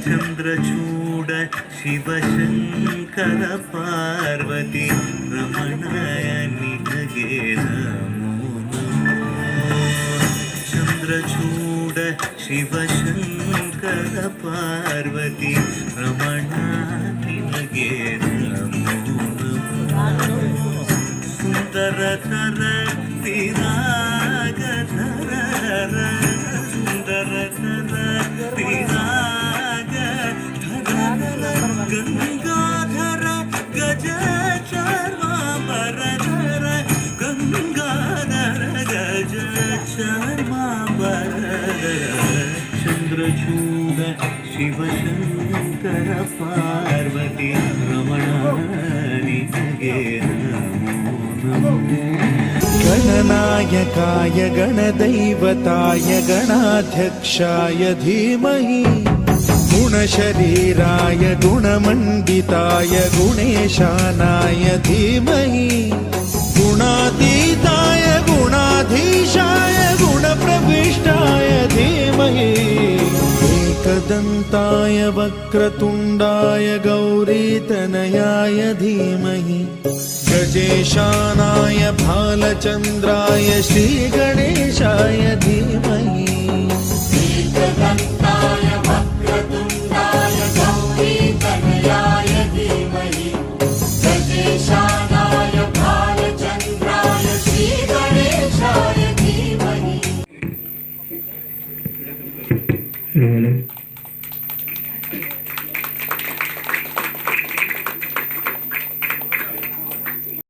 चंद्रचूड शिवशंकर पार्वती रमणाय निनगे नमो नमो चंद्रचूड शिवशंकर पार्वती रमणाय निनगे नमो नमो सुंदरतर विरागधर सुंदरतर विरागधर गंगाधर गजचर्मांबरधर गंगाधर गजचर्मांबरधर चंद्रचूड शिवशंकर पार्वती रमणानिगे गणनायकाय गणदैवताय गणाध्यक्षाय धीमहि गुणशरीराय गुणमण्डिताय गुणेशानाय धीमहि गुणातीताय गुणाधीशाय गुणप्रविष्टाय धीमहि एकदन्ताय वक्रतुण्डाय गौरीतनयाय धीमहि गजेशानाय भालचन्द्राय श्रीगणेशाय धीमहि एकदन्ताय वक्रतुण्डाय गौरीतनयाय धीमहि गजेशानाय भालचन्द्राय श्रीगणेशाय धीमहि।